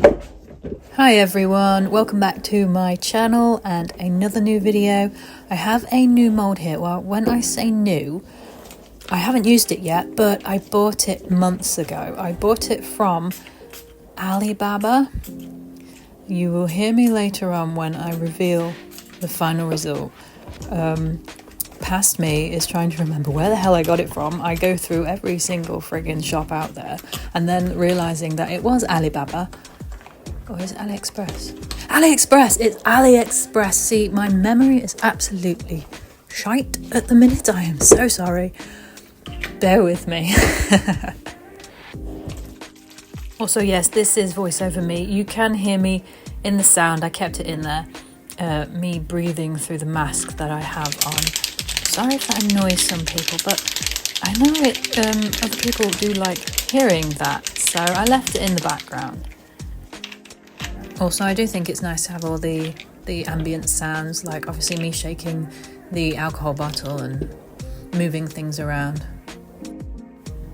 Hi everyone, welcome back to my channel and another new video. I have a new mould here. Well, when I say new, I haven't used it yet, but I bought it months ago. I bought it from Alibaba. You will hear me later on when I reveal the final result. Past me is trying to remember where the hell I got it from. I go through every single friggin' shop out there and then realising that it was Alibaba. Or is it AliExpress? AliExpress! It's AliExpress! See, my memory is absolutely shite at the minute. I am so sorry. Bear with me. Also, yes, this is voice over me. You can hear me in the sound. I kept it in there. Me breathing through the mask that I have on. Sorry if that annoys some people, but I know it. Other people do like hearing that, so I left it in the background. Also, I do think it's nice to have all the ambient sounds, like obviously me shaking the alcohol bottle and moving things around.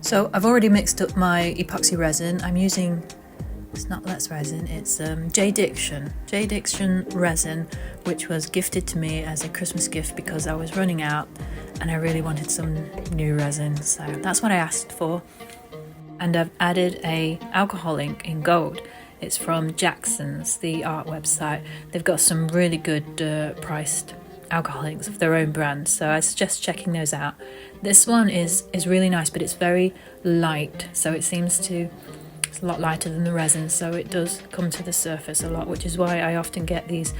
So I've already mixed up my epoxy resin. I'm using, it's not Let's Resin, it's Jdiction resin, which was gifted to me as a Christmas gift because I was running out and I really wanted some new resin. So that's what I asked for. And I've added a alcohol ink in gold. It's from Jackson's, the art website. They've got some really good priced alcohol inks of their own brand, so I suggest checking those out. This one is really nice, but it's very light, so it's a lot lighter than the resin, so it does come to the surface a lot, which is why I often get these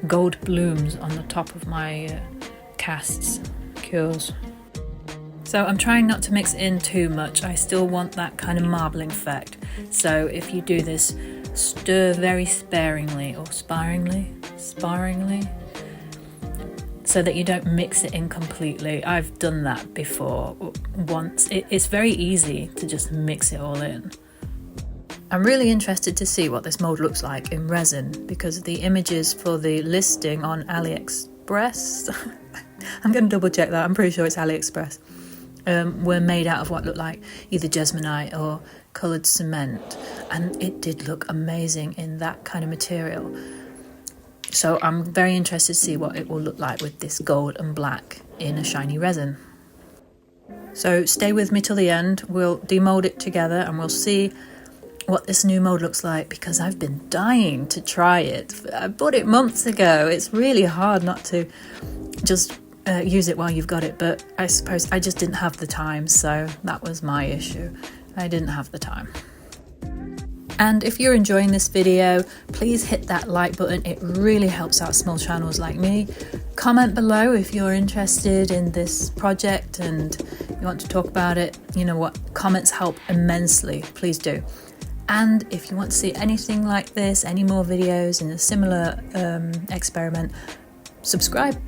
gold blooms on the top of my casts, cures. So I'm trying not to mix in too much. I still want that kind of marbling effect. So if you do this, stir very sparingly or sparingly, so that you don't mix it in completely. I've done that before once. It's very easy to just mix it all in. I'm really interested to see what this mould looks like in resin because the images for the listing on AliExpress, I'm going to double check that, I'm pretty sure it's AliExpress, were made out of what looked like either jesmonite or coloured cement, and it did look amazing in that kind of material. So I'm very interested to see what it will look like with this gold and black in a shiny resin. So stay with me till the end. We'll demold it together and we'll see what this new mould looks like because I've been dying to try it. I bought it months ago. It's really hard not to just use it while you've got it, but I suppose I just didn't have the time, so that was my issue. I didn't have the time. And if you're enjoying this video, please hit that like button. It really helps out small channels like me. Comment below if you're interested in this project and you want to talk about it. You know what? Comments help immensely. Please do. And if you want to see anything like this, any more videos in a similar experiment, subscribe.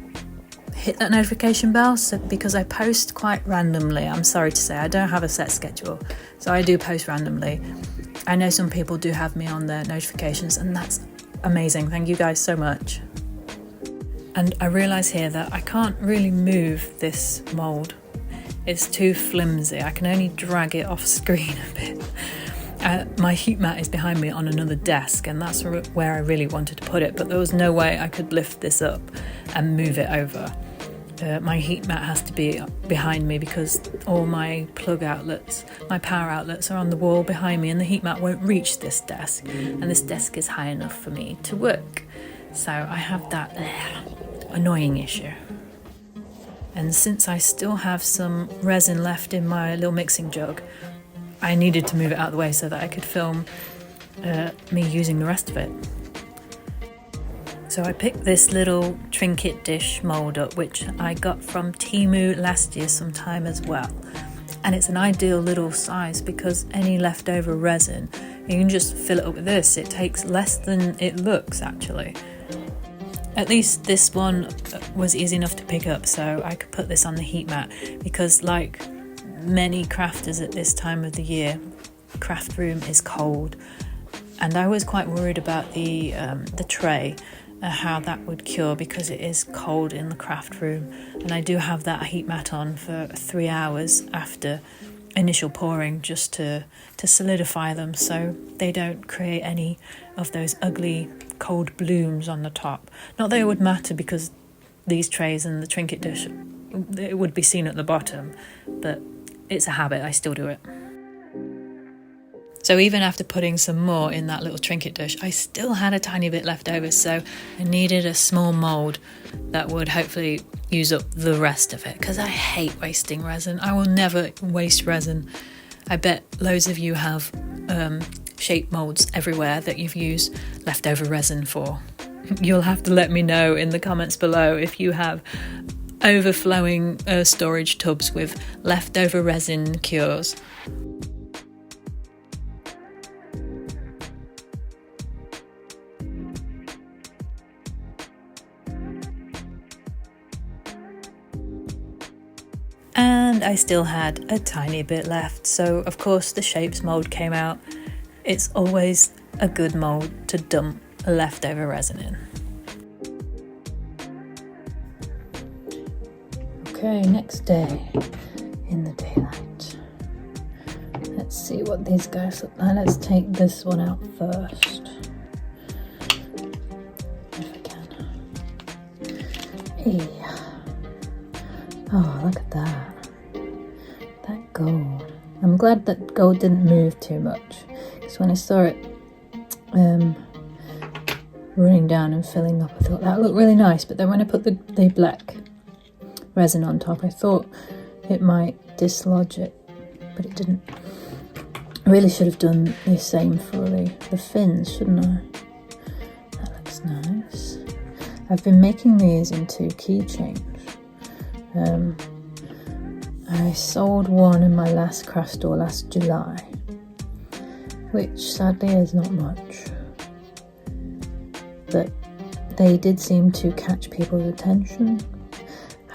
Hit that notification bell because I post quite randomly. I'm sorry to say, I don't have a set schedule, so I do post randomly. I know some people do have me on their notifications, and that's amazing. Thank you guys so much. And I realise here that I can't really move this mould. It's too flimsy. I can only drag it off screen a bit. My heat mat is behind me on another desk, and that's where I really wanted to put it, but there was no way I could lift this up and move it over. My heat mat has to be behind me because all my plug outlets, my power outlets are on the wall behind me, and the heat mat won't reach this desk, and this desk is high enough for me to work. So I have that annoying issue. And since I still have some resin left in my little mixing jug, I needed to move it out of the way so that I could film me using the rest of it. So I picked this little trinket dish mould up, which I got from Temu last year sometime as well. And it's an ideal little size because any leftover resin, you can just fill it up with this. It takes less than it looks actually. At least this one was easy enough to pick up, so I could put this on the heat mat because like many crafters at this time of the year, craft room is cold. And I was quite worried about the tray, how that would cure because it is cold in the craft room. And I do have that heat mat on for 3 hours after initial pouring just to solidify them so they don't create any of those ugly cold blooms on the top. Not that it would matter, because these trays and the trinket dish, it would be seen at the bottom, but it's a habit, I still do it. So even after putting some more in that little trinket dish, I still had a tiny bit left over, so I needed a small mould that would hopefully use up the rest of it, because I hate wasting resin. I will never waste resin. I bet loads of you have shape moulds everywhere that you've used leftover resin for. You'll have to let me know in the comments below if you have overflowing storage tubs with leftover resin cures. And I still had a tiny bit left, so of course the shapes mould came out. It's always a good mould to dump leftover resin in. Okay, next day in the daylight. Let's see what these guys look like. Let's take this one out first, if I can. Yeah. Oh, look at that. That gold. I'm glad that gold didn't move too much, because when I saw it running down and filling up, I thought that looked really nice. But then when I put the black resin on top, I thought it might dislodge it, but it didn't. I really should have done the same for the fins, shouldn't I? That looks nice. I've been making these into keychains. I sold one in my last craft store last July, which sadly is not much, but they did seem to catch people's attention.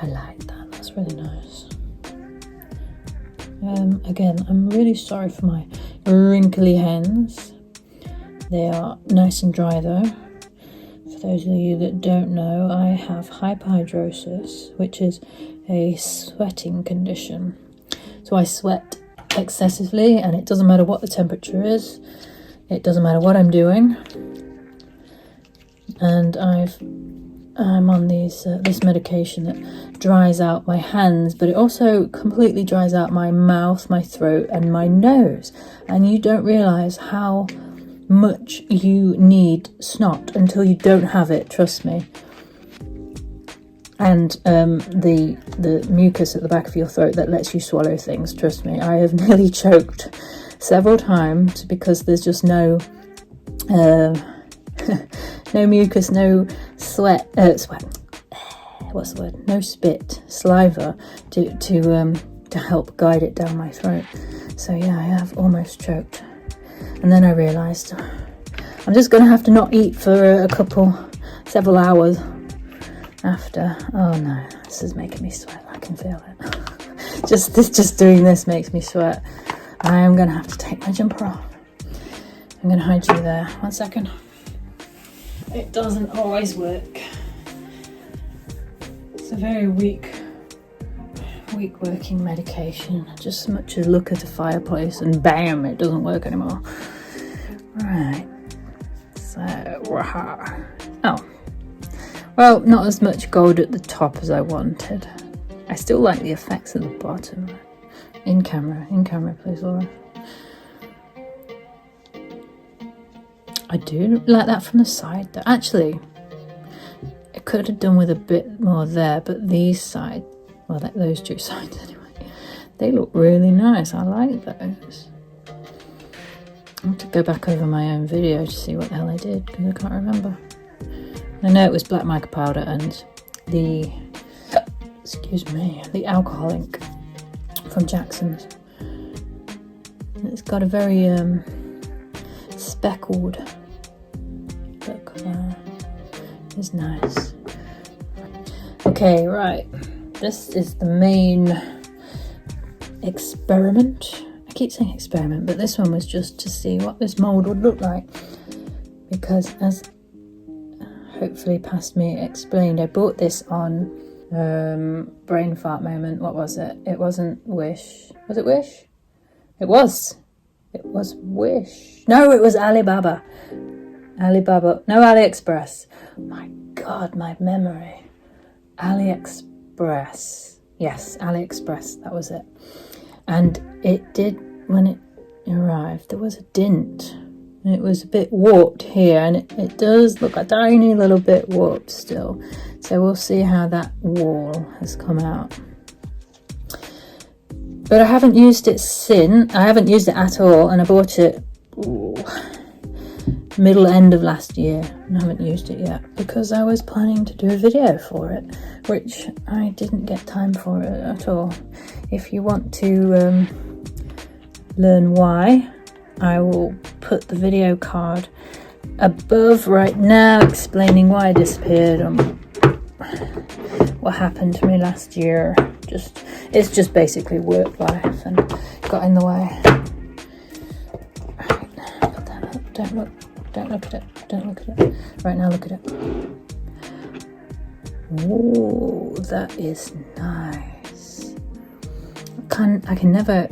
I like that, that's really nice. Again, I'm really sorry for my wrinkly hands. They are nice and dry though. For those of you that don't know, I have hyperhidrosis, which is a sweating condition. So I sweat excessively, and it doesn't matter what the temperature is. It doesn't matter what I'm doing. And I'm on this medication that dries out my hands, but it also completely dries out my mouth, my throat, and my nose. And you don't realise how much you need snot until you don't have it, trust me. And the mucus at the back of your throat that lets you swallow things, trust me. I have nearly choked several times because there's just no no mucus, no sweat. What's the word? No spit, saliva to help guide it down my throat. So yeah, I have almost choked. And then I realised I'm just going to have to not eat for several hours after. Oh no, this is making me sweat. I can feel it. just doing this makes me sweat. I am going to have to take my jumper off. I'm going to hide you there. 1 second. It doesn't always work. It's a very weak working medication. Just as much as look at a fireplace and bam, it doesn't work anymore. Right. So, oh. Well, not as much gold at the top as I wanted. I still like the effects at the bottom. In camera, please, Laura. I do like that from the side though. Actually, I could have done with a bit more there, but these sides, well, those two sides anyway, they look really nice. I like those. I have to go back over my own video to see what the hell I did, because I can't remember. I know it was black mica powder and the alcohol ink from Jackson's. And it's got a very speckled look. It's nice. Okay, right. This is the main experiment. I keep saying experiment, but this one was just to see what this mould would look like. Because as hopefully past me explained, I bought this on brain fart moment. What was it? It wasn't Wish. Was it Wish? It was Wish. No, it was Alibaba. No, AliExpress. My God, my memory. AliExpress. Yes, AliExpress, that was it. And it did, when it arrived, there was a dint. It was a bit warped here, and it does look a tiny little bit warped still. So we'll see how that wall has come out. But I haven't used it since. I haven't used it at all, and I bought it end of last year, and I haven't used it yet because I was planning to do a video for it, which I didn't get time for it at all. If you want to learn why, I will put the video card above right now explaining why I disappeared and what happened to me last year. It's just basically work life and got in the way. Right, put that up. Don't look at it. Right now, look at it. Ooh, that is nice. I can never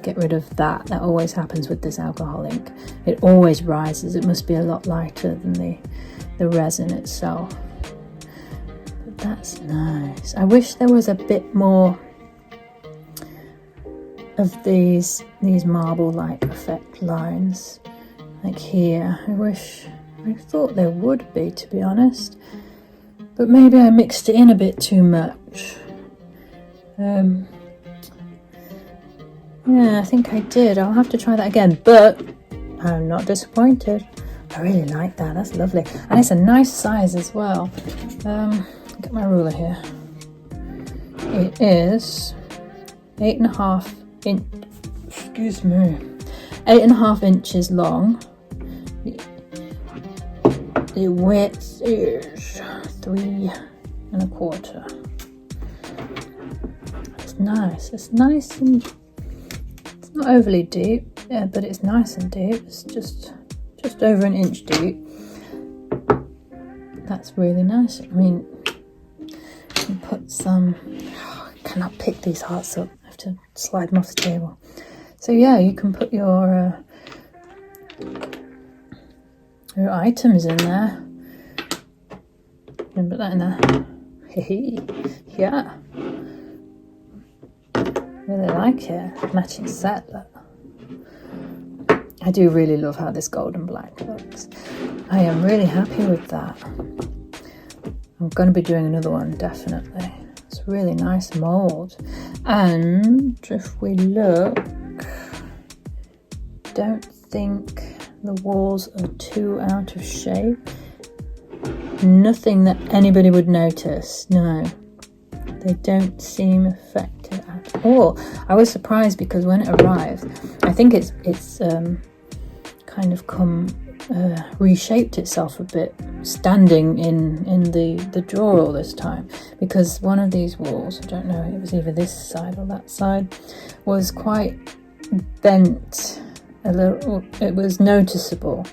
get rid of that. That always happens with this alcohol ink. It always rises. It must be a lot lighter than the resin itself. But that's nice. I wish there was a bit more of these marble-like effect lines, like here. I thought there would be, to be honest, but maybe I mixed it in a bit too much. Yeah, I think I did. I'll have to try that again, but I'm not disappointed. I really like that. That's lovely. And it's a nice size as well. Get my ruler here. It is 8.5 inch. Excuse me. 8.5 inches long. The width is 3.25. It's nice. It's nice and it's not overly deep, but it's nice and deep. It's just over an inch deep. That's really nice. I mean, you can put some. Oh, I cannot pick these hearts up. I have to slide them off the table. So yeah, you can put your items in there. You can put that in there. Yeah. Really like it. Matching set, look. I do really love how this golden black looks. I am really happy with that. I'm going to be doing another one, definitely. It's a really nice mould. And if we look, don't think the walls are too out of shape. Nothing that anybody would notice, no. They don't seem affected at all. I was surprised because when it arrived, I think it's kind of reshaped itself a bit, standing in the drawer all this time, because one of these walls, I don't know, it was either this side or that side, was quite bent a little. It was noticeable,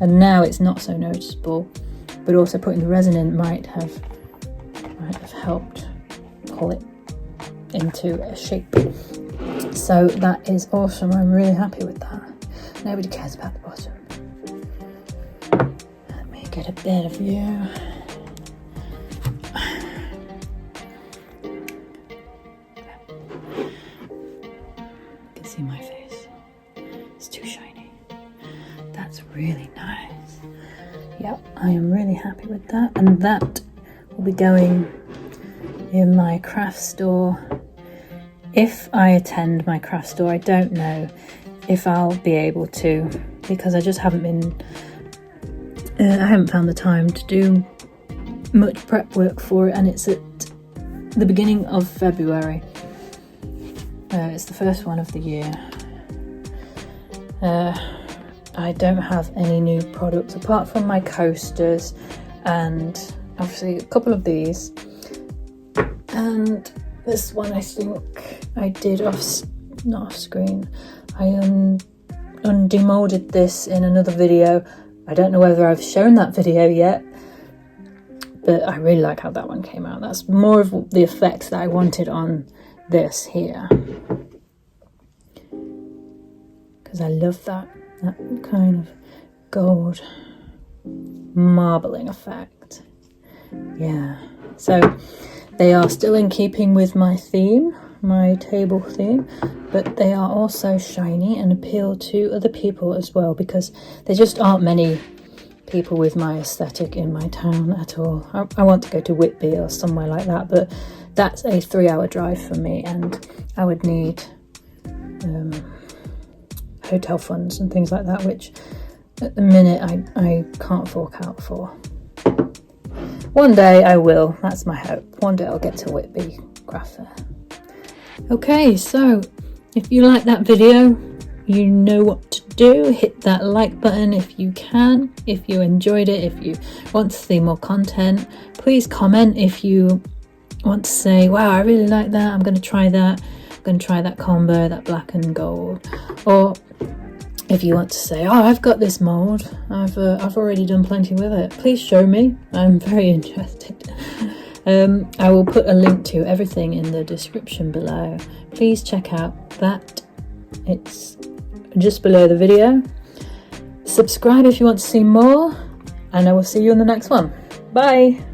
and now it's not so noticeable. But also putting the resin in might have helped pull it into a shape. So that is awesome. I'm really happy with that. Nobody cares about the bottom. Let me get a better view. You can see my face. It's too shiny. That's really nice. Yep, I am really happy with that, and that will be going in my craft store. If I attend my craft store, I don't know if I'll be able to, because I just haven't I haven't found the time to do much prep work for it, and it's at the beginning of February. It's the first one of the year. I don't have any new products apart from my coasters and obviously a couple of these, and this one I think I did not off screen. I demolded this in another video. I don't know whether I've shown that video yet, but I really like how that one came out. That's more of the effect that I wanted on this here. because I love that kind of gold marbling effect. Yeah, so they are still in keeping with my theme, my table theme, but they are also shiny and appeal to other people as well, because there just aren't many people with my aesthetic in my town at all. I want to go to Whitby or somewhere like that, but that's a 3-hour drive for me, and I would need hotel funds and things like that, which at the minute I can't fork out for. One day I will, that's my hope. One day I'll get to Whitby Craft Fair. Okay, so if you like that video, you know what to do. Hit that like button if you can, if you enjoyed it. If you want to see more content, please comment if you want to say, wow, I really like that, I'm going to try that, I'm going to try that combo, that black and gold. Or if you want to say, oh, I've got this mould, I've already done plenty with it, please show me, I'm very interested. I will put a link to everything in the description below. Please check out that, it's just below the video. Subscribe if you want to see more, and I will see you in the next one. Bye!